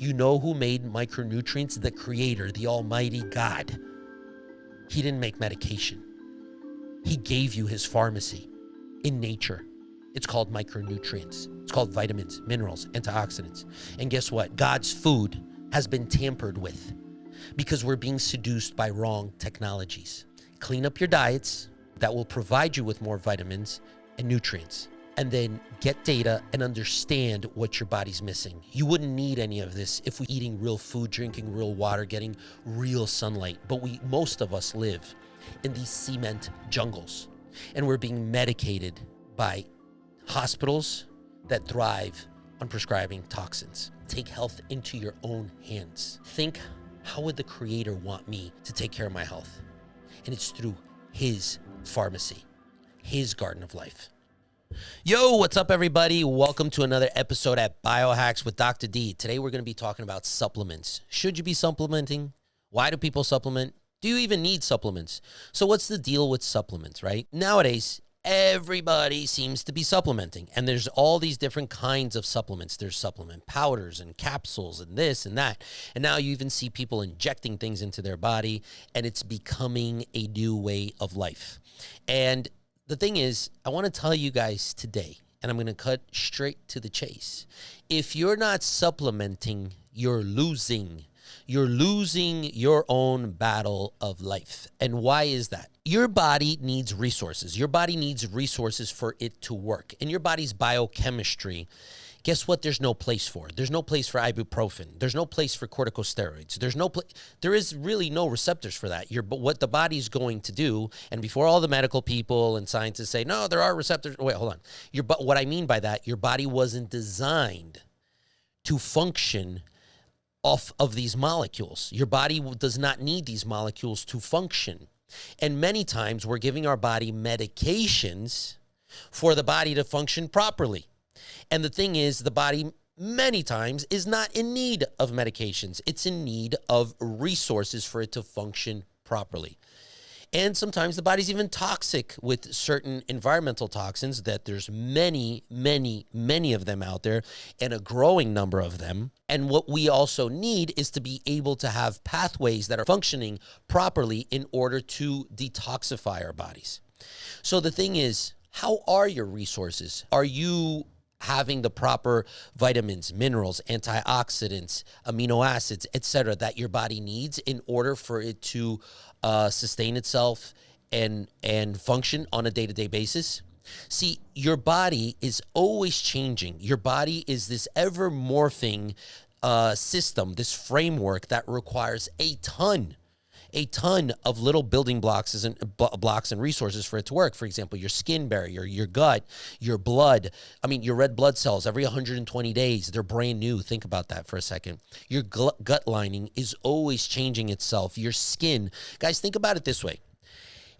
You know who made micronutrients? The Creator, the Almighty God. He didn't make medication. He gave you his pharmacy in nature. It's called micronutrients. It's called vitamins, minerals, antioxidants. And guess what? God's food has been tampered with because we're being seduced by wrong technologies. Clean up your diets that will provide you with more vitamins and nutrients, and then get data and understand what your body's missing. You wouldn't need any of this if we're eating real food, drinking real water, getting real sunlight. But most of us live in these cement jungles, and we're being medicated by hospitals that thrive on prescribing toxins. Take health into your own hands. Think, how would the Creator want me to take care of my health? And it's through his pharmacy, his garden of life. Yo, what's up, everybody? Welcome to another episode at Biohacks with Dr. D. Today, we're going to be talking about supplements. Should you be supplementing? Why do people supplement? Do you even need supplements? So what's the deal with supplements, right? Nowadays, everybody seems to be supplementing, and there's all these different kinds of supplements. There's supplement powders and capsules and this and that. And now you even see people injecting things into their body, and it's becoming a new way of life. And the thing is, I want to tell you guys today, and I'm going to cut straight to the chase. If you're not supplementing, you're losing. You're losing your own battle of life. And why is that? Your body needs resources. Your body needs resources for it to work. In your body's biochemistry, guess what there's no place for? There's no place for ibuprofen. There's no place for corticosteroids. There is really no receptors for that. But what the body's going to do, and before all the medical people and scientists say, no, there are receptors. Wait, hold on. What I mean by that, your body wasn't designed to function off of these molecules. Your body does not need these molecules to function. And many times we're giving our body medications for the body to function properly. And the thing is, the body many times is not in need of medications. It's in need of resources for it to function properly. And sometimes the body's even toxic with certain environmental toxins that there's many, many, many of them out there, and a growing number of them. And what we also need is to be able to have pathways that are functioning properly in order to detoxify our bodies. So the thing is, how are your resources? Are you having the proper vitamins, minerals, antioxidants, amino acids, etc., that your body needs in order for it to sustain itself and function on a day-to-day basis? See, your body is always changing. Your body is this ever-morphing system, this framework that requires a ton of little building blocks and resources for it to work. For example, your skin barrier, your gut, your blood. Your red blood cells every 120 days, they're brand new. Think about that for a second. Your gut lining is always changing itself. Your skin. Guys, think about it this way.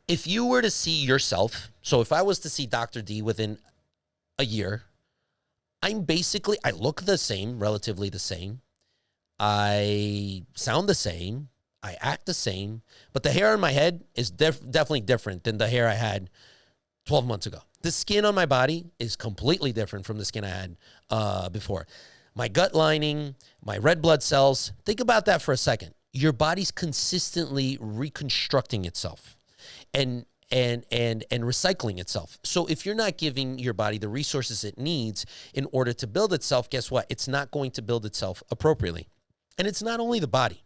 If you were to see yourself, so if I was to see Dr. D within a year, I look the same, relatively the same. I sound the same. I act the same, but the hair on my head is definitely different than the hair I had 12 months ago. The skin on my body is completely different from the skin I had before. My gut lining, my red blood cells, think about that for a second. Your body's consistently reconstructing itself and recycling itself. So if you're not giving your body the resources it needs in order to build itself, guess what? It's not going to build itself appropriately. And it's not only the body.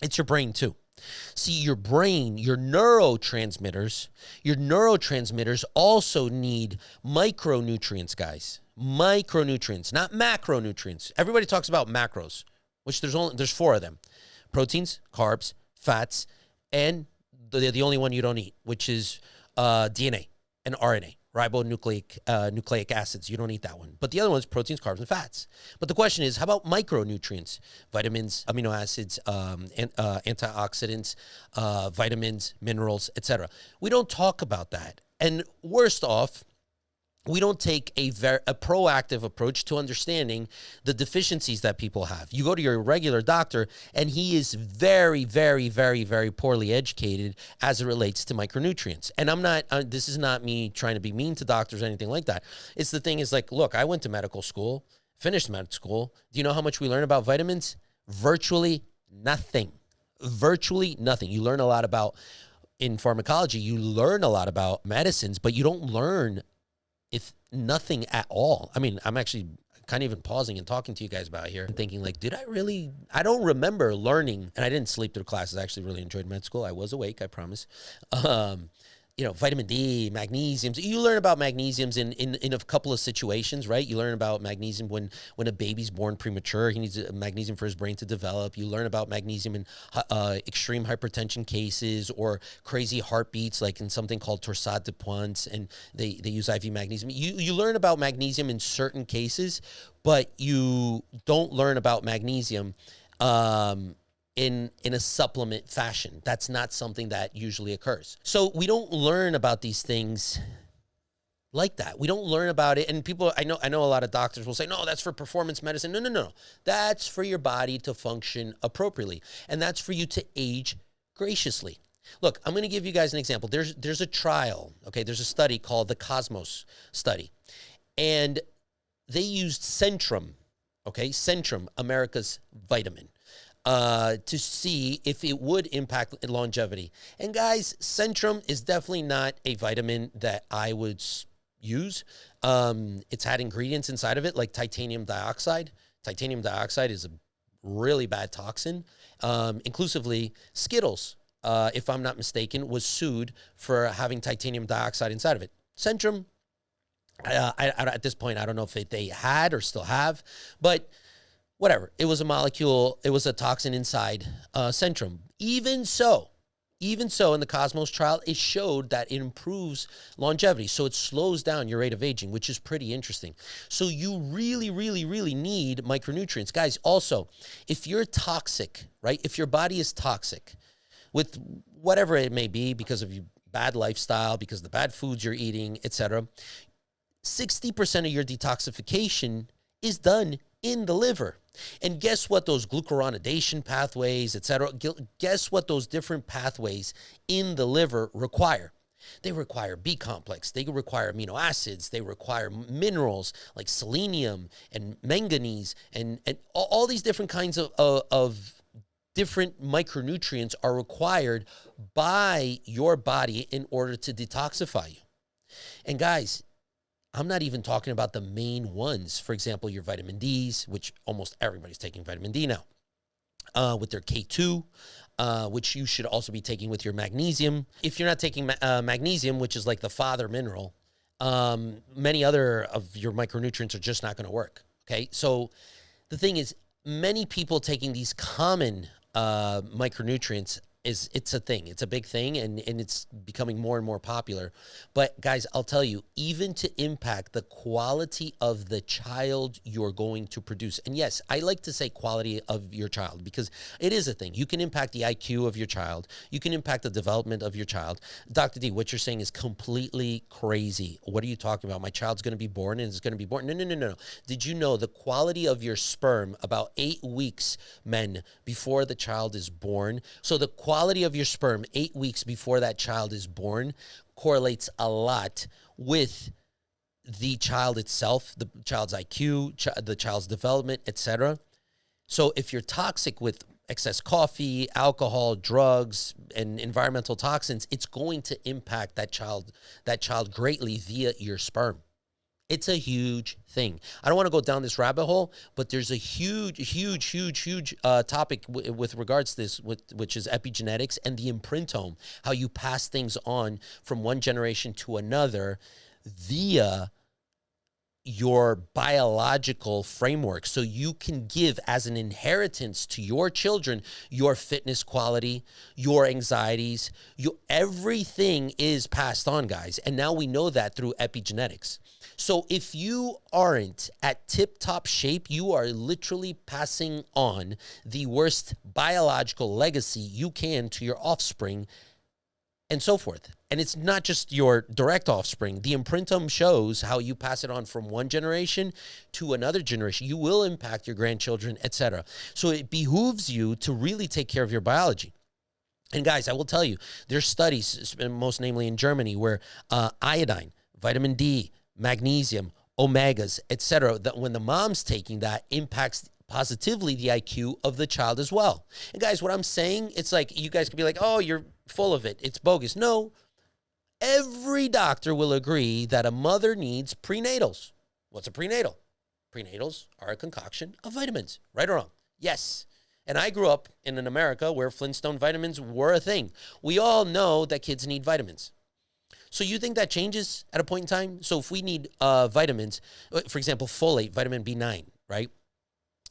It's your brain too. See, your brain, your neurotransmitters also need micronutrients, guys. Micronutrients, not macronutrients. Everybody talks about macros, which there's 4 of them: proteins, carbs, fats, and the only one you don't eat, which is DNA and RNA. Ribonucleic acids. You don't eat that one. But the other one's proteins, carbs, and fats. But the question is, how about micronutrients? Vitamins, amino acids, antioxidants, vitamins, minerals, etc. We don't talk about that. And worst off, we don't take a proactive approach to understanding the deficiencies that people have. You go to your regular doctor, and he is very, very, very, very poorly educated as it relates to micronutrients. And this is not me trying to be mean to doctors or anything like that. It's the thing is, like, look, I went to medical school. finished med school. Do you know how much we learn about vitamins? Virtually nothing. Virtually nothing. You learn a lot about, in pharmacology, you learn a lot about medicines, but you don't learn if nothing at all. I mean, I'm actually kind of even pausing and talking to you guys about here and thinking like, I don't remember learning, and I didn't sleep through classes. I actually really enjoyed med school. I was awake, I promise. Vitamin D, magnesiums. You learn about magnesiums in a couple of situations, right? You learn about magnesium when a baby's born premature. He needs magnesium for his brain to develop. You learn about magnesium in extreme hypertension cases or crazy heartbeats, like in something called torsade de pointes, and they use IV magnesium. You learn about magnesium in certain cases, but you don't learn about magnesium in a supplement fashion. That's not something that usually occurs. So we don't learn about these things like that. We don't learn about it. And people, I know a lot of doctors will say, no, that's for performance medicine. No. That's for your body to function appropriately. And that's for you to age graciously. Look, I'm going to give you guys an example. There's a trial, okay? There's a study called the Cosmos study. And they used Centrum, okay? Centrum, America's vitamin, to see if it would impact longevity. And guys, Centrum is definitely not a vitamin that I would use. It's had ingredients inside of it like titanium dioxide. Titanium dioxide is a really bad toxin. Inclusively, Skittles, if I'm not mistaken, was sued for having titanium dioxide inside of it. Centrum, at this point, I don't know if they had or still have, but whatever. It was a molecule. It was a toxin inside Centrum. Even so, in the Cosmos trial, it showed that it improves longevity. So it slows down your rate of aging, which is pretty interesting. So you really, really, really need micronutrients. Guys, also, if you're toxic, right? If your body is toxic with whatever it may be because of your bad lifestyle, because of the bad foods you're eating, etc., 60% of your detoxification is done in the liver. And guess what those glucuronidation pathways, etc., guess what those different pathways in the liver require? They require B complex. They require amino acids. They require minerals like selenium and manganese and all these different kinds of different micronutrients are required by your body in order to detoxify you. And guys, I'm not even talking about the main ones. For example, your vitamin Ds, which almost everybody's taking vitamin D now, with their K2, which you should also be taking with your magnesium. If you're not taking magnesium, which is like the father mineral, many other of your micronutrients are just not going to work, okay? So the thing is, many people taking these common micronutrients it's a thing. It's a big thing, and it's becoming more and more popular. But guys, I'll tell you, even to impact the quality of the child you're going to produce. And yes, I like to say quality of your child because it is a thing. You can impact the IQ of your child. You can impact the development of your child. Dr. D, what you're saying is completely crazy. What are you talking about? My child's going to be born and it's going to be born. No. Did you know the quality of your sperm about 8 weeks, men, before the child is born? So the quality of your sperm 8 weeks before that child is born correlates a lot with the child itself, the child's IQ, the child's development, etc. So if you're toxic with excess coffee, alcohol, drugs, and environmental toxins, it's going to impact that child greatly via your sperm. It's a huge thing. I don't want to go down this rabbit hole, but there's a huge topic with regards to this, which is epigenetics and the imprintome, how you pass things on from one generation to another via your biological framework. So you can give as an inheritance to your children your fitness quality, your anxieties, everything is passed on, guys. And now we know that through epigenetics. So if you aren't at tip-top shape, you are literally passing on the worst biological legacy you can to your offspring and so forth. And it's not just your direct offspring. The imprintome shows how you pass it on from one generation to another generation. You will impact your grandchildren, etc. So it behooves you to really take care of your biology. And guys, I will tell you, there's studies, most namely in Germany, where iodine, vitamin D, magnesium, omegas, etc., that when the mom's taking that impacts positively the IQ of the child as well. And guys, what I'm saying, it's like you guys could be like, oh, you're full of it. It's bogus. No, every doctor will agree that a mother needs prenatals. What's a prenatal? Prenatals are a concoction of vitamins, right or wrong? Yes. And I grew up in an America where Flintstone vitamins were a thing. We all know that kids need vitamins. So you think that changes at a point in time? So if we need vitamins, for example, folate, vitamin B9, right?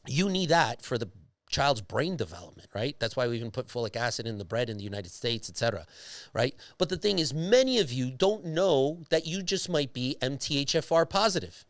You need that for the child's brain development, right? That's why we even put folic acid in the bread in the United States, et cetera, right? But the thing is, many of you don't know that you just might be MTHFR positive.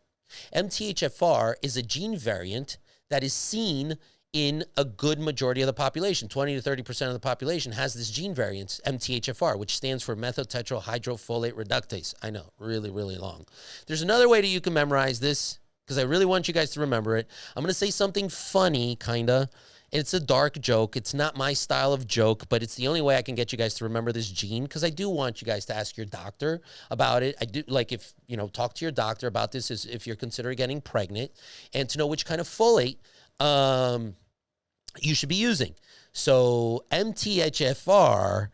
MTHFR is a gene variant that is seen in a good majority of the population. 20 to 30% of the population has this gene variant, MTHFR, which stands for methyltetrahydrofolate reductase. I know, really, really long. There's another way that you can memorize this, because I really want you guys to remember it. I'm going to say something funny, kind of. It's a dark joke. It's not my style of joke, but it's the only way I can get you guys to remember this gene, because I do want you guys to ask your doctor about it. I do, like, if, talk to your doctor about this if you're considering getting pregnant, and to know which kind of folate you should be using. So MTHFR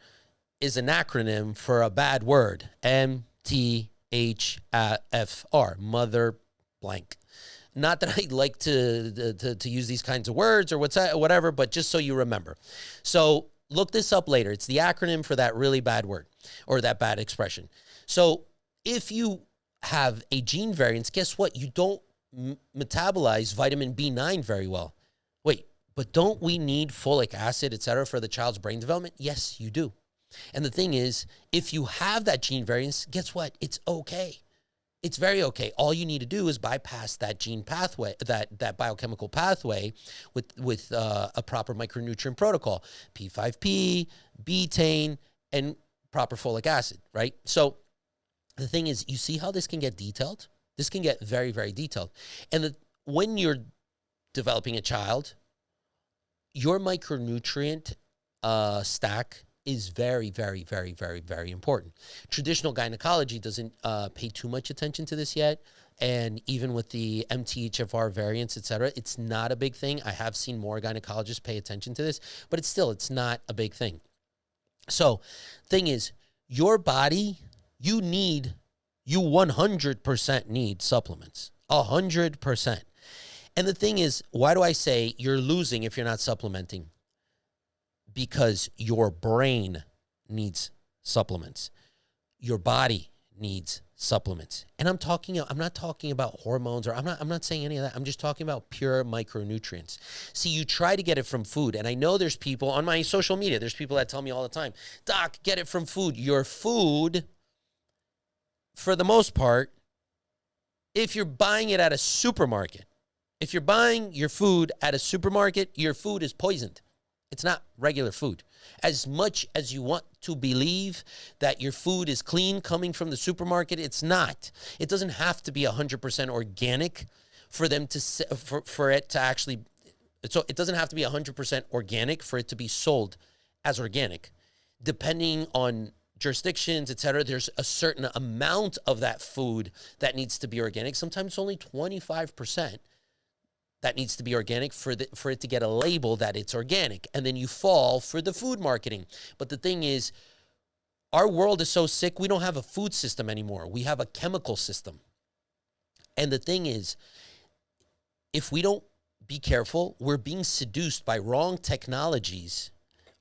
is an acronym for a bad word. MTHFR, mother blank. Not that I like to use these kinds of words or whatever, but just so you remember. So look this up later. It's the acronym for that really bad word or that bad expression. So if you have a gene variance, guess what? You don't metabolize vitamin B9 very well. Wait, but don't we need folic acid, et cetera, for the child's brain development? Yes, you do. And the thing is, if you have that gene variance, guess what? It's okay. It's very okay. All you need to do is bypass that gene pathway, that biochemical pathway with a proper micronutrient protocol, P5P, betaine, and proper folic acid, right? So the thing is, you see how this can get detailed? This can get very, very detailed. And when you're developing a child, your micronutrient stack is very, very, very, very, very important. Traditional gynecology doesn't pay too much attention to this yet. And even with the MTHFR variants, et cetera, it's not a big thing. I have seen more gynecologists pay attention to this, but it's not a big thing. So thing is, your body, you 100% need supplements, 100%. And the thing is, why do I say you're losing if you're not supplementing? Because your brain needs supplements. Your body needs supplements. And I'm not talking about hormones, or I'm not saying any of that. I'm just talking about pure micronutrients. See, you try to get it from food. And I know there's people on my social media, there's people that tell me all the time, Doc, get it from food. Your food, for the most part, if you're buying it at a supermarket, if you're buying your food at a supermarket, your food is poisoned. It's not regular food. As much as you want to believe that your food is clean coming from the supermarket, it's not. It doesn't have to be 100% organic for them to for it to actually. So it doesn't have to be 100% organic for it to be sold as organic. Depending on jurisdictions, et cetera, there's a certain amount of that food that needs to be organic. Sometimes only 25%. That needs to be organic for it to get a label that it's organic. And then you fall for the food marketing. But the thing is, our world is so sick, we don't have a food system anymore. We have a chemical system. And the thing is, if we don't be careful, we're being seduced by wrong technologies,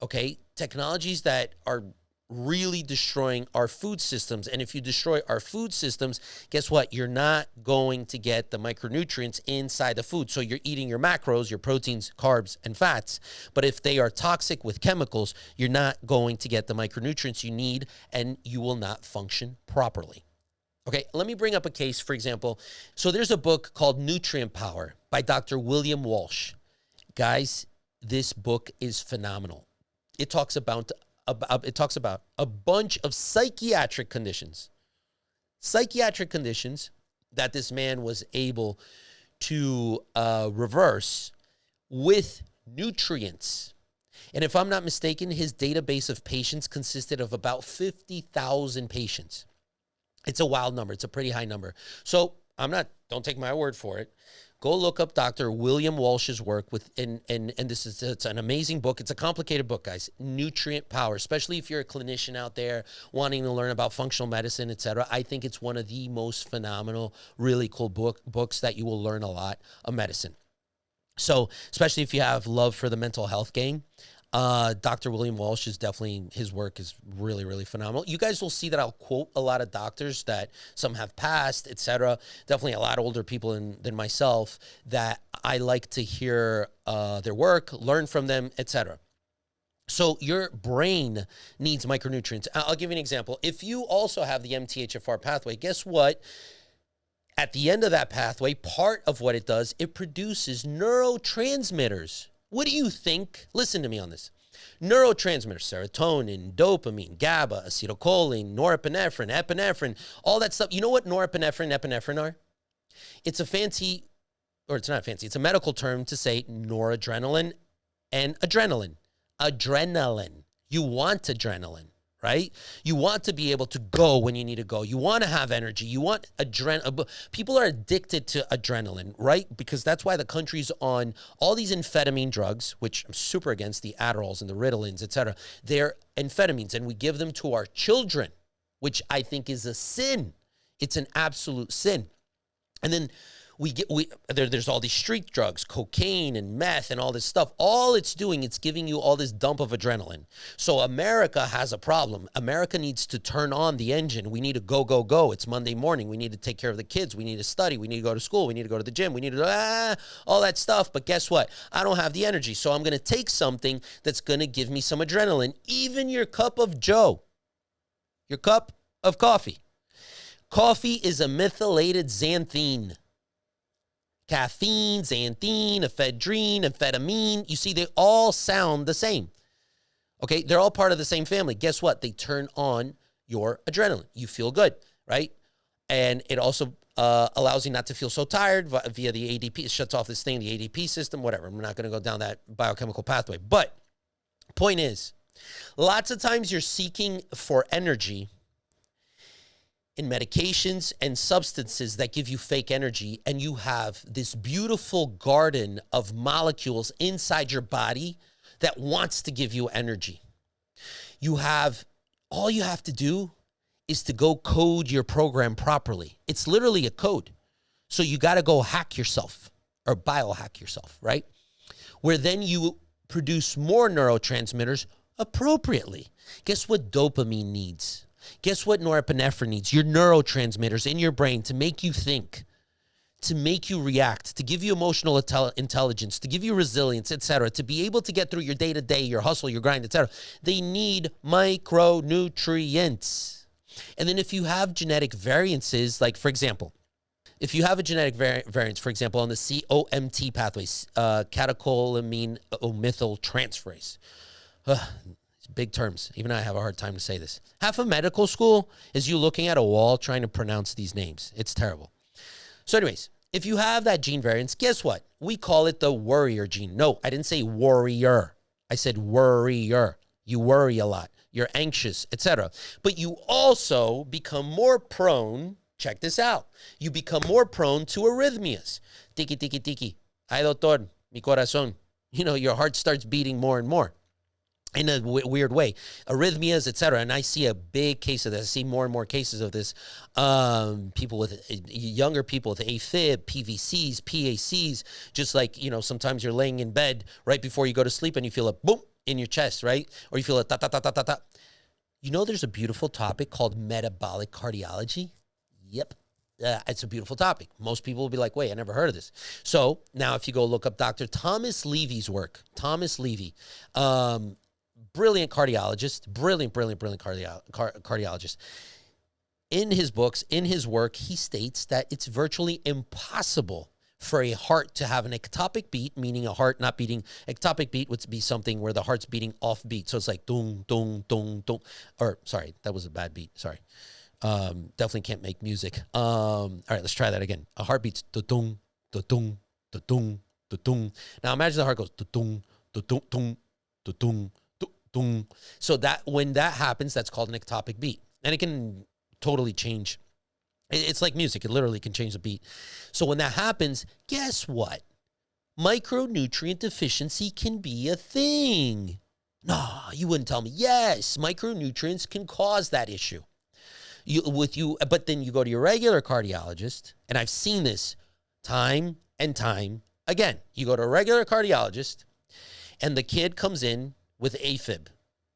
okay? Technologies that are really destroying our food systems. And if you destroy our food systems, guess what? You're not going to get the micronutrients inside the food. So you're eating your macros, your proteins, carbs, and fats. But if they are toxic with chemicals, you're not going to get the micronutrients you need, and you will not function properly. Okay, let me bring up a case, for example. So there's a book called Nutrient Power by Dr. William Walsh. Guys, this book is phenomenal. It talks about a bunch of psychiatric conditions that this man was able to reverse with nutrients. And if I'm not mistaken, his database of patients consisted of about 50,000 patients. It's a wild number. It's a pretty high number. So don't take my word for it. Go look up Dr. William Walsh's work and it's an amazing book. It's a complicated book, guys. Nutrient Power, especially if you're a clinician out there wanting to learn about functional medicine, etc. I think it's one of the most phenomenal, really cool books that you will learn a lot of medicine. So, especially if you have love for the mental health game, Dr. William Walsh is definitely, his work is really, really phenomenal. You guys will see that I'll quote a lot of doctors that some have passed, etc. Definitely a lot older people than myself that I like to hear their work, learn from them, etc. So your brain needs micronutrients. I'll give you an example. If you also have the MTHFR pathway, guess what? At the end of that pathway, part of what it does, it produces neurotransmitters. What do you think? Listen to me on this. Neurotransmitters, serotonin, dopamine, GABA, acetylcholine, norepinephrine, epinephrine, all that stuff. You know what norepinephrine and epinephrine are? It's a fancy, or it's not fancy, it's a medical term to say noradrenaline and adrenaline. Adrenaline. You want adrenaline, right? You want to be able to go when you need to go. You want to have energy. You want adrenaline. People are addicted to adrenaline, right? Because that's why the country's on all these amphetamine drugs, which I'm super against, the Adderalls and the Ritalins, etc. They're amphetamines, and we give them to our children, which I think is a sin. It's an absolute sin. And then there's all these street drugs, cocaine and meth and all this stuff. All it's doing, it's giving you all this dump of adrenaline. So America has a problem. America needs to turn on the engine. We need to go, go, go. It's Monday morning. We need to take care of the kids. We need to study. We need to go to school. We need to go to the gym. We need to all that stuff. But guess what? I don't have the energy. So I'm going to take something that's going to give me some adrenaline. Even your cup of Joe, your cup of coffee. Coffee is a methylated xanthine. Caffeine, xanthine, ephedrine, amphetamine. You see, they all sound the same. Okay, they're all part of the same family. Guess what? They turn on your adrenaline. You feel good, right? And it also allows you not to feel so tired via the ADP. It shuts off this thing, the ADP system, whatever. I'm not going to go down that biochemical pathway. But point is, lots of times you're seeking for energy in medications and substances that give you fake energy, and you have this beautiful garden of molecules inside your body that wants to give you energy. All you have to do is to go code your program properly. It's literally a code. So you got to go hack yourself or biohack yourself, right? Where then you produce more neurotransmitters appropriately. Guess what dopamine needs? Guess what norepinephrine needs? Your neurotransmitters in your brain to make you think, to make you react, to give you emotional intelligence, to give you resilience, etc., to be able to get through your day-to-day, your hustle, your grind, etc. They need micronutrients. And then if you have genetic variances, like, for example, if you have a genetic variance, for example, on the COMT pathways, catecholamine omethyltransferase, big terms. Even I have a hard time to say this. Half of medical school is you looking at a wall trying to pronounce these names. It's terrible. So anyways, if you have that gene variance, guess what? We call it the worrier gene. No, I didn't say warrior. I said worrier. You worry a lot. You're anxious, etc. But you also become more prone, check this out, you become more prone to arrhythmias. Tiki, tiki, tiki. Ay, doctor, mi corazón. Your heart starts beating more and more. In a weird way, arrhythmias, etc. And I see a big case of this. I see more and more cases of this. Younger people with AFib, PVCs, PACs, just like, sometimes you're laying in bed right before you go to sleep and you feel a boom in your chest, right? Or you feel a ta ta ta ta ta ta. There's a beautiful topic called metabolic cardiology. Yep. It's a beautiful topic. Most people will be like, wait, I never heard of this. So now if you go look up Dr. Thomas Levy's work, Thomas Levy, brilliant cardiologist, brilliant cardiologist. In his books, in his work, he states that it's virtually impossible for a heart to have an ectopic beat, meaning a heart not beating. Ectopic beat would be something where the heart's beating off beat. So it's like dong, dong, dong, dong. Or sorry, that was a bad beat. Sorry. Definitely can't make music. All right, let's try that again. A heart beats da-dong, da-dong, da-dong, da-dong. Now imagine the heart goes da-dong, da-dong, da-dong, da-dong. So that when that happens, that's called an ectopic beat. And it can totally change It's like music. It literally can change the beat. So when that happens, guess what? Micronutrient deficiency can be a thing. No, you wouldn't tell me. Yes, micronutrients can cause that issue. But then you go to your regular cardiologist, and I've seen this time and time again. You go to a regular cardiologist, and the kid comes in with AFib,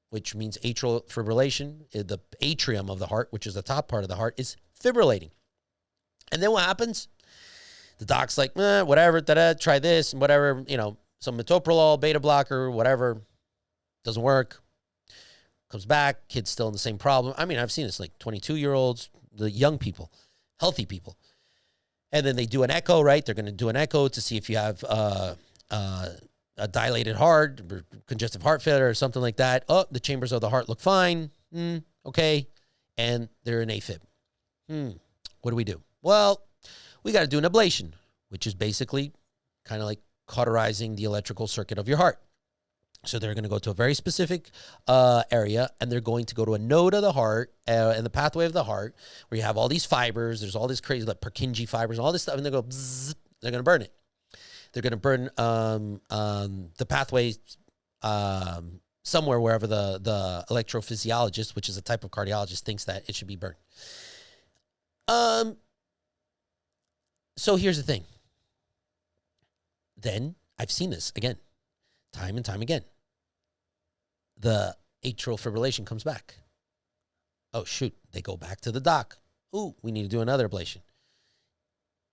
which means atrial fibrillation. The atrium of the heart, which is the top part of the heart, is fibrillating. And then what happens? The doc's like, whatever, try this and whatever, some metoprolol, beta blocker, whatever. Doesn't work. Comes back, kid's still in the same problem. I mean, I've seen this, like 22-year-olds, the young people, healthy people. And then they do an echo, right? They're going to do an echo to see if you have a dilated heart, or congestive heart failure or something like that. Oh, the chambers of the heart look fine. Okay. And they're in AFib. What do we do? Well, we got to do an ablation, which is basically kind of like cauterizing the electrical circuit of your heart. So they're going to go to a very specific area, and they're going to go to a node of the heart and the pathway of the heart where you have all these fibers. There's all this crazy like Purkinje fibers and all this stuff, and they go bzzz, they're going to burn it. They're going to burn the pathway somewhere wherever the electrophysiologist, which is a type of cardiologist, thinks that it should be burned. So here's the thing. Then I've seen this again, time and time again. The atrial fibrillation comes back. Oh, shoot. They go back to the doc. Ooh, we need to do another ablation.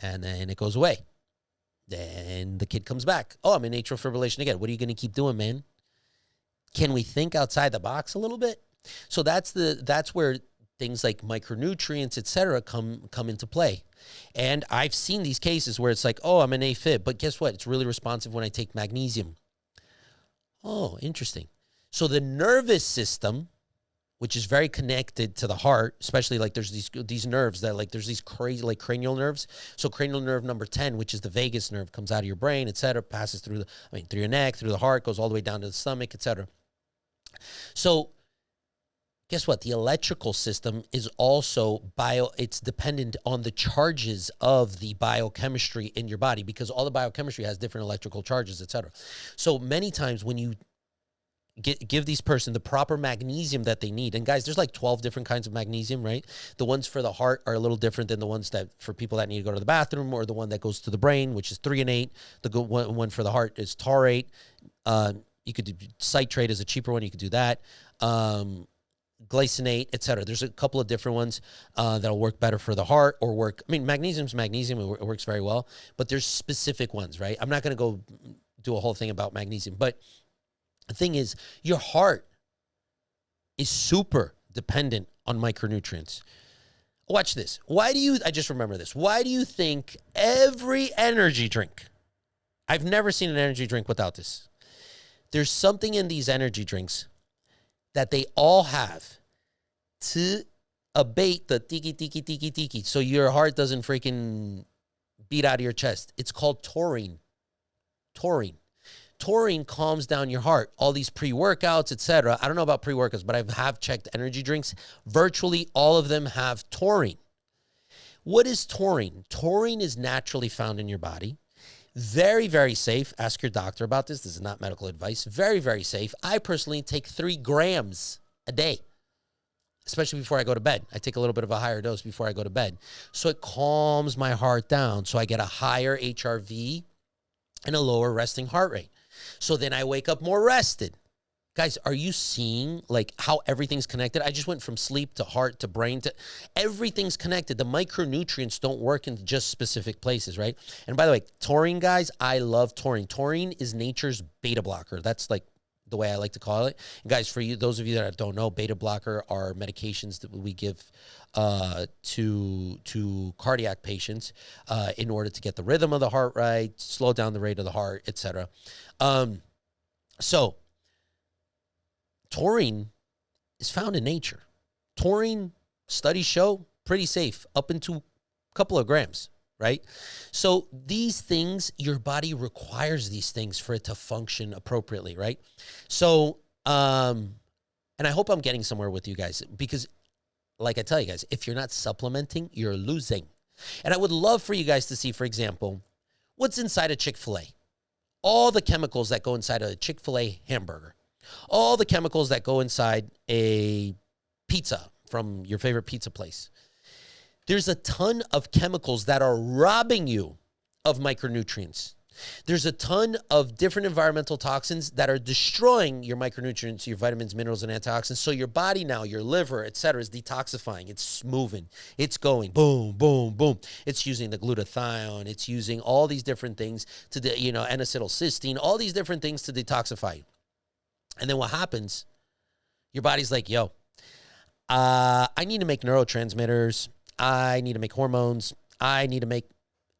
And then it goes away. Then the kid comes back. Oh, I'm in atrial fibrillation again. What are you going to keep doing, man? Can we think outside the box a little bit? So that's where things like micronutrients, et cetera, come into play. And I've seen these cases where it's like, oh, I'm in AFib, but guess what? It's really responsive when I take magnesium. Oh, interesting. So the nervous system, which is very connected to the heart, especially like there's these nerves that like there's these crazy like cranial nerves. So cranial nerve number 10, which is the vagus nerve, comes out of your brain, et cetera, passes through through your neck, through the heart, goes all the way down to the stomach, et cetera. So guess what? The electrical system is also it's dependent on the charges of the biochemistry in your body because all the biochemistry has different electrical charges, et cetera. So many times when you give these person the proper magnesium that they need, and guys, there's like 12 different kinds of magnesium, right? The ones for the heart are a little different than the ones that for people that need to go to the bathroom, or the one that goes to the brain, which is 3 and 8. The one for the heart is taurate. You could do citrate as a cheaper one. You could do that. Glycinate, et cetera. There's a couple of different ones that'll work better for the heart or work. I mean, magnesium's magnesium. It works very well, but there's specific ones, right? I'm not going to go do a whole thing about magnesium, but the thing is, your heart is super dependent on micronutrients. Watch this. I just remember this. Why do you think every energy drink, I've never seen an energy drink without this. There's something in these energy drinks that they all have to abate the tiki, so your heart doesn't freaking beat out of your chest. It's called taurine. Taurine calms down your heart. All these pre-workouts, etc. I don't know about pre-workouts, but I have checked energy drinks. Virtually all of them have taurine. What is taurine? Taurine is naturally found in your body. Very, very safe. Ask your doctor about this. This is not medical advice. Very, very safe. I personally take 3 grams a day, especially before I go to bed. I take a little bit of a higher dose before I go to bed. So it calms my heart down. So I get a higher HRV and a lower resting heart rate. So then I wake up more rested. Guys, are you seeing like how everything's connected? I just went from sleep to heart to brain to everything's connected. The micronutrients don't work in just specific places, right? And by the way, taurine, guys, I love taurine. Taurine is nature's beta blocker. That's like the way I like to call it. And guys, for you, those of you that don't know, beta blocker are medications that we give to cardiac patients in order to get the rhythm of the heart right, slow down the rate of the heart, etc. So taurine is found in nature. Taurine, studies show, pretty safe, up into a couple of grams, right? So these things, your body requires these things for it to function appropriately, right? So, and I hope I'm getting somewhere with you guys, because like I tell you guys, if you're not supplementing, you're losing. And I would love for you guys to see, for example, what's inside a Chick-fil-A. All the chemicals that go inside a Chick-fil-A hamburger. All the chemicals that go inside a pizza from your favorite pizza place. There's a ton of chemicals that are robbing you of micronutrients. There's a ton of different environmental toxins that are destroying your micronutrients, your vitamins, minerals, and antioxidants. So your body now, your liver, et cetera, is detoxifying. It's moving. It's going boom, boom, boom. It's using the glutathione. It's using all these different things to, N-acetylcysteine, all these different things to detoxify you. And then what happens? Your body's like, yo, I need to make neurotransmitters. I need to make hormones. And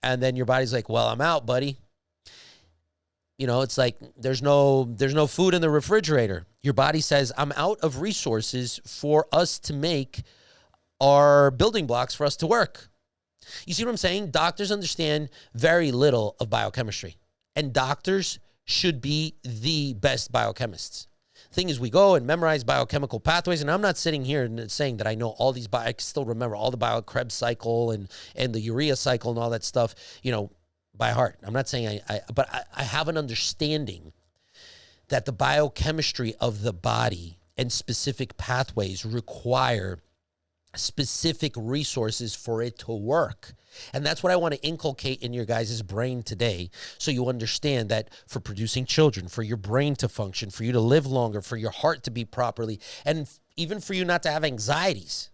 then your body's like, well, I'm out, buddy. It's like there's no food in the refrigerator. Your body says, I'm out of resources for us to make our building blocks for us to work. You see what I'm saying? Doctors understand very little of biochemistry, and doctors should be the best biochemists. Thing is, we go and memorize biochemical pathways, and I'm not sitting here and saying that I know all these, I still remember all the Krebs cycle and the urea cycle and all that stuff, by heart. I'm not saying but I have an understanding that the biochemistry of the body and specific pathways require specific resources for it to work. And that's what I want to inculcate in your guys' brain today, so you understand that for producing children, for your brain to function, for you to live longer, for your heart to beat properly, and even for you not to have anxieties.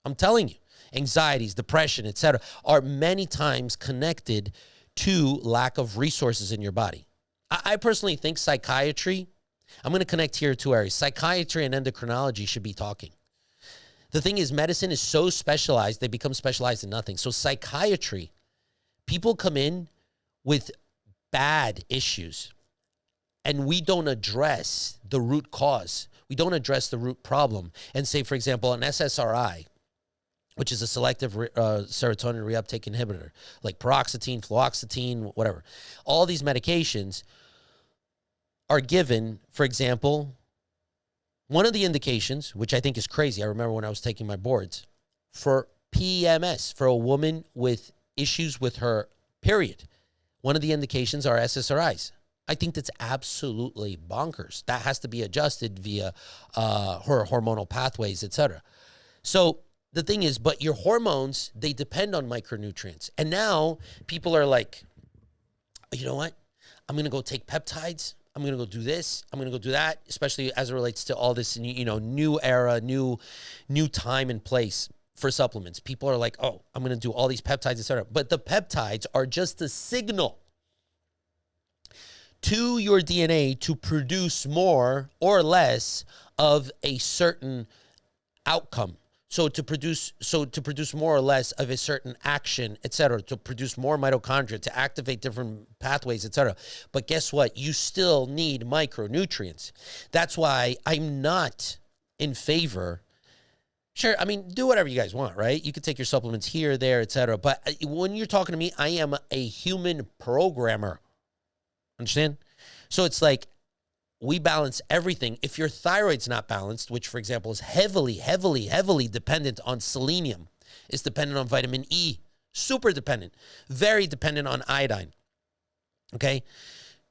I'm telling you, anxieties, depression, etc., are many times connected to lack of resources in your body. I personally think psychiatry, I'm going to connect here two areas. Psychiatry and endocrinology should be talking. The thing is, medicine is so specialized, they become specialized in nothing. So psychiatry, people come in with bad issues, and we don't address the root cause. We don't address the root problem. And say, for example, an SSRI, which is a selective serotonin reuptake inhibitor, like paroxetine, fluoxetine, whatever. All these medications are given, for example, one of the indications, which I think is crazy, I remember when I was taking my boards, for PMS, for a woman with issues with her period. One of the indications are SSRIs. I think that's absolutely bonkers. That has to be adjusted via her hormonal pathways, etc. So the thing is, but your hormones, they depend on micronutrients. And now people are like, you know what? I'm going to go take peptides. I'm going to go do this. I'm going to go do that, especially as it relates to all this, new era, new time and place for supplements. People are like, oh, I'm going to do all these peptides, etc. But the peptides are just a signal to your DNA to produce more or less of a certain outcome. So to produce more or less of a certain action, et cetera, to produce more mitochondria, to activate different pathways, et cetera. But guess what? You still need micronutrients. That's why I'm not in favor. Sure, I mean, do whatever you guys want, right? You can take your supplements here, there, et cetera. But when you're talking to me, I am a human programmer. Understand? So it's like, we balance everything. If your thyroid's not balanced, which, for example, is heavily, heavily, heavily dependent on selenium, is dependent on vitamin E, super dependent, very dependent on iodine, okay?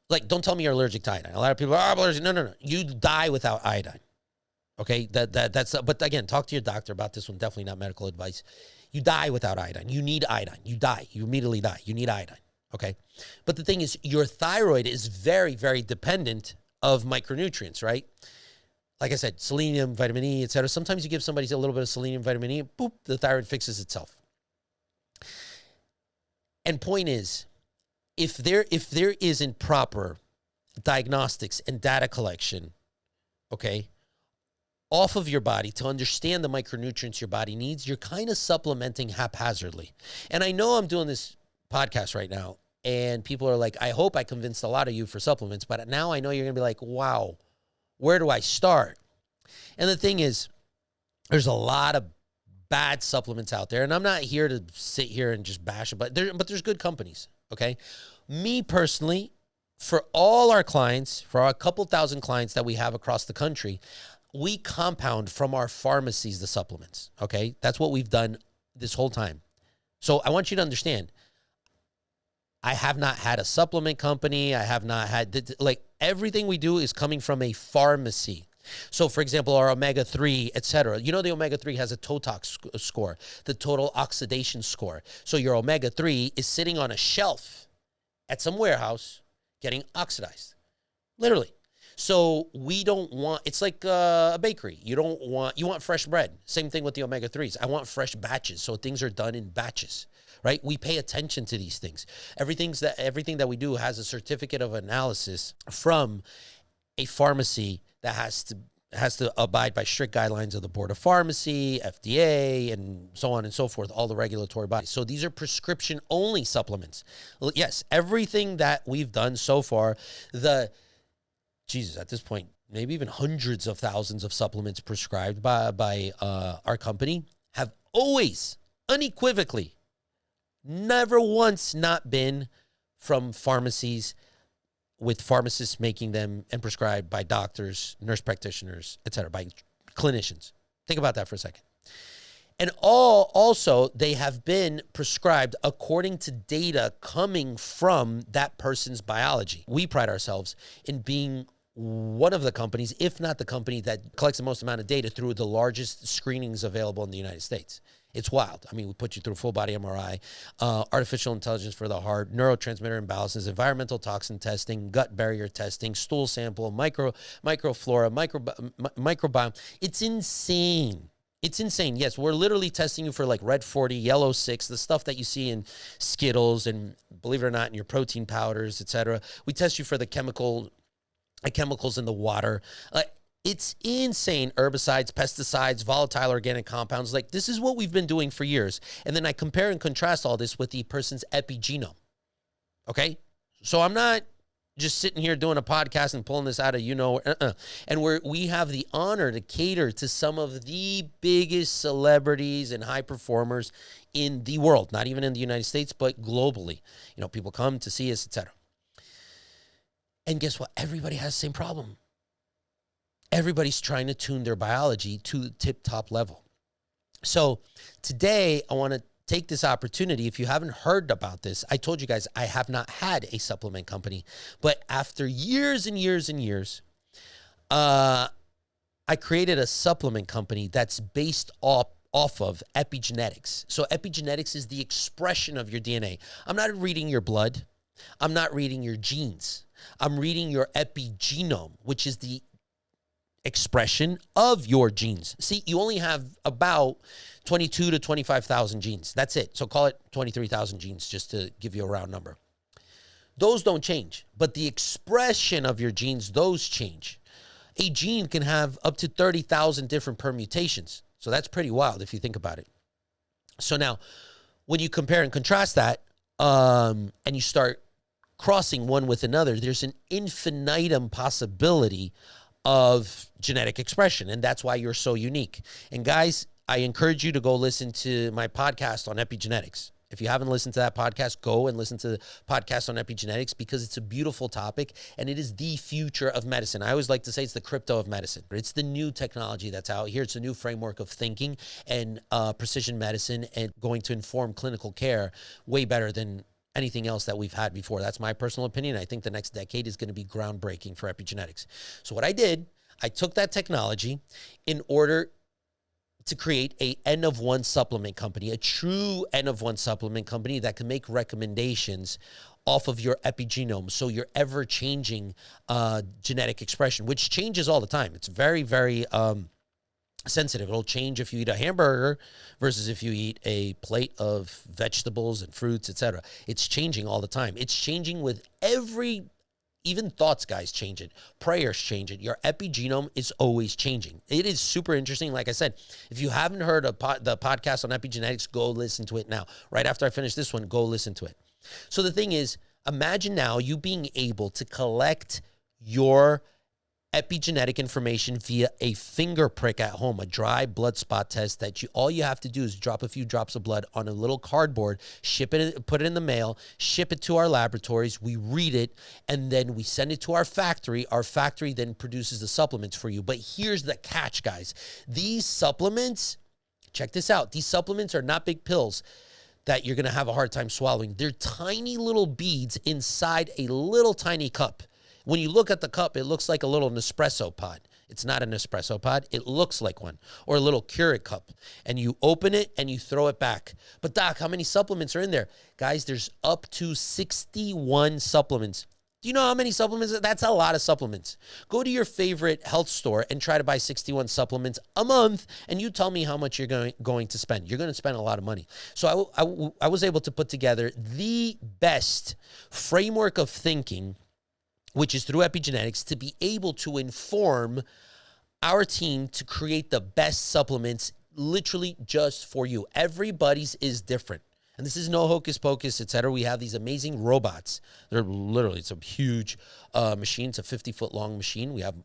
Like, don't tell me you're allergic to iodine. A lot of people are allergic. No. You die without iodine, okay? That's. But again, talk to your doctor about this one. Definitely not medical advice. You die without iodine. You need iodine. You die. You immediately die. You need iodine, okay? But the thing is, your thyroid is very, very dependent of micronutrients, right? Like I said, selenium, vitamin E, et cetera. Sometimes you give somebody a little bit of selenium, vitamin E, boop, the thyroid fixes itself. And point is, if there isn't proper diagnostics and data collection, okay, off of your body to understand the micronutrients your body needs, you're kind of supplementing haphazardly. And I know I'm doing this podcast right now, and people are like, I hope I convinced a lot of you for supplements, but now I know you're going to be like, wow, where do I start? And the thing is, there's a lot of bad supplements out there, and I'm not here to sit here and just bash it, but there's good companies, okay? Me personally, for all our clients, for our couple thousand clients that we have across the country, we compound from our pharmacies the supplements, okay? That's what we've done this whole time. So I want you to understand, I have not had a supplement company. I have not had, like, everything we do is coming from a pharmacy. So, for example, our omega-3, et cetera. You know, the omega-3 has a TOTOX score, the total oxidation score. So your omega-3 is sitting on a shelf at some warehouse getting oxidized, literally. So we don't want, it's like a bakery. You want fresh bread. Same thing with the omega-3s. I want fresh batches. So things are done in batches, right? We pay attention to these things. Everything that we do has a certificate of analysis from a pharmacy that has to abide by strict guidelines of the Board of Pharmacy, FDA, and so on and so forth, all the regulatory bodies. So these are prescription-only supplements. Yes, everything that we've done so far, at this point, maybe even hundreds of thousands of supplements prescribed by our company have always, unequivocally, never once not been from pharmacies, with pharmacists making them and prescribed by doctors, nurse practitioners, et cetera, by clinicians. Think about that for a second. And also, they have been prescribed according to data coming from that person's biology. We pride ourselves in being one of the companies, if not the company, that collects the most amount of data through the largest screenings available in the United States. It's wild. I mean, we put you through full body MRI, artificial intelligence for the heart, neurotransmitter imbalances, environmental toxin testing, gut barrier testing, stool sample, microflora, microbiome. It's insane. It's insane. Yes, we're literally testing you for like red 40, yellow 6, the stuff that you see in Skittles and, believe it or not, in your protein powders, et cetera. We test you for the chemicals in the water. It's insane. Herbicides, pesticides, volatile organic compounds. Like, this is what we've been doing for years. And then I compare and contrast all this with the person's epigenome. Okay? So I'm not just sitting here doing a podcast and pulling this out of, And we have the honor to cater to some of the biggest celebrities and high performers in the world, not even in the United States, but globally. People come to see us, etc. And guess what? Everybody has the same problem. Everybody's trying to tune their biology to the tip-top level. So today, I want to take this opportunity. If you haven't heard about this, I told you guys I have not had a supplement company. But after years and years and years, I created a supplement company that's based off of epigenetics. So epigenetics is the expression of your DNA. I'm not reading your blood. I'm not reading your genes. I'm reading your epigenome, which is the expression of your genes. See, you only have about 22 to 25,000 genes. That's it. So call it 23,000 genes, just to give you a round number. Those don't change, but the expression of your genes, those change. A gene can have up to 30,000 different permutations. So that's pretty wild if you think about it. So now, when you compare and contrast that, and you start crossing one with another, there's an infinitum possibility of genetic expression, and that's why you're so unique. And guys, I encourage you to go listen to my podcast on epigenetics. If you haven't listened to that podcast, go and listen to the podcast on epigenetics, because it's a beautiful topic and it is the future of medicine. I always like to say it's the crypto of medicine. It's the new technology that's out here. It's a new framework of thinking and precision medicine, and going to inform clinical care way better than anything else that we've had before. That's my personal opinion. I think the next decade is going to be groundbreaking for epigenetics. So what I did, I took that technology in order to create a N of one supplement company, a true N of one supplement company that can make recommendations off of your epigenome. So your ever-changing genetic expression, which changes all the time. It's very, very sensitive. It'll change if you eat a hamburger versus if you eat a plate of vegetables and fruits, etc. It's changing all the time. It's changing with every, even thoughts, guys, change it. Prayers change it. Your epigenome is always changing. It is super interesting. Like I said, if you haven't heard of the podcast on epigenetics, go listen to it now. Right after I finish this one, go listen to it. So the thing is, imagine now you being able to collect your epigenetic information via a finger prick at home, a dry blood spot test that all you have to do is drop a few drops of blood on a little cardboard, ship it, put it in the mail, ship it to our laboratories, we read it, and then we send it to our factory. Our factory then produces the supplements for you. But here's the catch, guys. These supplements, check this out. These supplements are not big pills that you're going to have a hard time swallowing. They're tiny little beads inside a little tiny cup. When you look at the cup, it looks like a little Nespresso pod. It's not an espresso pod. It looks like one, or a little Keurig cup. And you open it and you throw it back. But Doc, how many supplements are in there? Guys, there's up to 61 supplements. Do you know how many supplements? That's a lot of supplements. Go to your favorite health store and try to buy 61 supplements a month, and you tell me how much you're going to spend. You're going to spend a lot of money. So I was able to put together the best framework of thinking, which is through epigenetics, to be able to inform our team to create the best supplements literally just for you. Everybody's is different. And this is no hocus pocus, et cetera. We have these amazing robots. They're literally, it's a huge machine. It's a 50-foot long machine. We have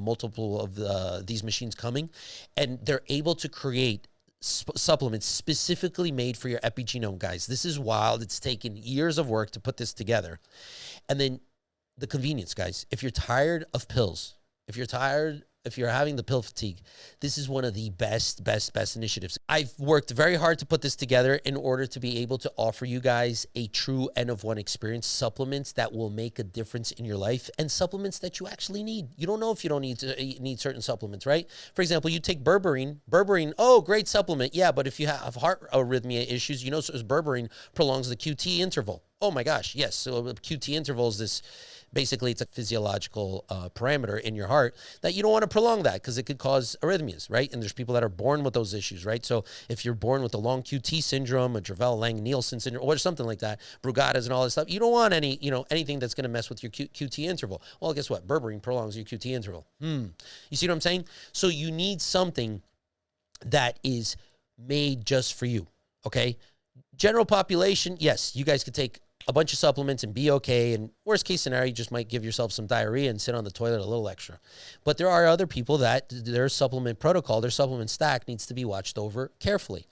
multiple of these machines coming, and they're able to create supplements specifically made for your epigenome, guys. This is wild. It's taken years of work to put this together. And then the convenience, guys. If you're tired of pills, if you're having the pill fatigue, this is one of the best initiatives. I've worked very hard to put this together in order to be able to offer you guys a true N-of-1 experience, supplements that will make a difference in your life, and supplements that you actually need. You don't know if you don't need certain supplements, right? For example, you take berberine. Berberine, oh, great supplement. Yeah, but if you have heart arrhythmia issues, you know, so berberine prolongs the QT interval. Oh my gosh, yes. So the QT interval is this, basically it's a physiological parameter in your heart that you don't want to prolong that because it could cause arrhythmias, right? And there's people that are born with those issues, right? So if you're born with a long QT syndrome, a Dravel-Lang-Nielsen syndrome, or something like that, Brugadas and all this stuff, you don't want anything that's going to mess with your QT interval. Well, guess what? Berberine prolongs your QT interval. You see what I'm saying? So you need something that is made just for you, okay? General population, yes, you guys could take a bunch of supplements and be okay. And worst case scenario, you just might give yourself some diarrhea and sit on the toilet a little extra. But there are other people that their supplement protocol, their supplement stack needs to be watched over carefully.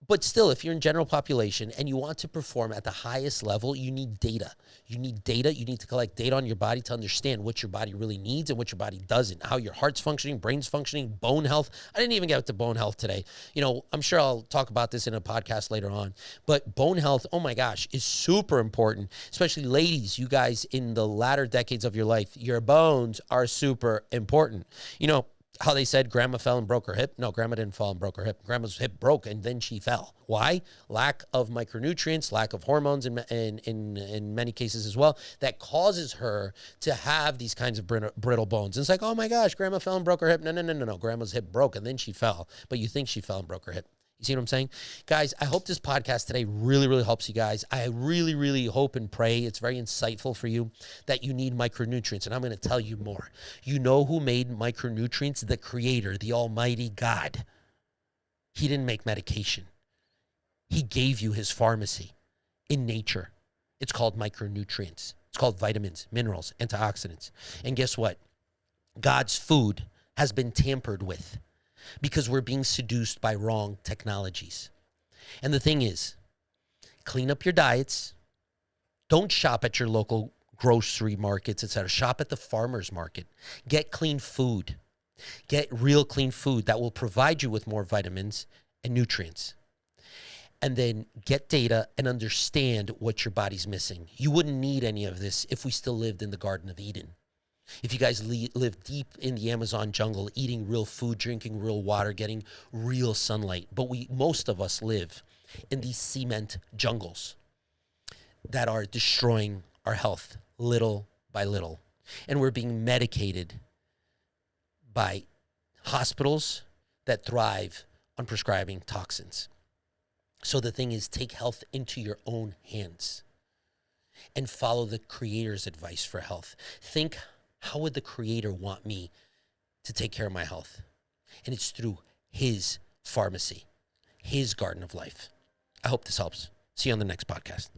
But still, if you're in general population and you want to perform at the highest level, you need data. You need data. You need to collect data on your body to understand what your body really needs and what your body doesn't, how your heart's functioning, brain's functioning, bone health. I didn't even get to bone health today. You know, I'm sure I'll talk about this in a podcast later on. But bone health, oh my gosh, is super important, especially ladies, you guys in the latter decades of your life. Your bones are super important. You know, how they said grandma fell and broke her hip. No, grandma didn't fall and broke her hip. Grandma's hip broke and then she fell. Why? Lack of micronutrients, lack of hormones in many cases as well, that causes her to have these kinds of brittle bones. And it's like, oh my gosh, grandma fell and broke her hip. No. Grandma's hip broke and then she fell, but you think she fell and broke her hip. You see what I'm saying? Guys, I hope this podcast today really helps you guys. I really hope and pray it's very insightful for you that you need micronutrients. And I'm going to tell you more. You know who made micronutrients? The Creator, the Almighty God. He didn't make medication. He gave you his pharmacy in nature. It's called micronutrients. It's called vitamins, minerals, antioxidants. And guess what? God's food has been tampered with, because we're being seduced by wrong technologies. And the thing is, clean up your diets. Don't shop at your local grocery markets, etc. Shop at the farmer's market. Get clean food. Get real clean food that will provide you with more vitamins and nutrients. And then get data and understand what your body's missing. You wouldn't need any of this if we still lived in the Garden of Eden. If you guys live deep in the Amazon jungle, eating real food, drinking real water, getting real sunlight. But most of us live in these cement jungles that are destroying our health little by little. And we're being medicated by hospitals that thrive on prescribing toxins. So the thing is, take health into your own hands and follow the Creator's advice for health. Think, how would the Creator want me to take care of my health? And it's through his pharmacy, his garden of life. I hope this helps. See you on the next podcast.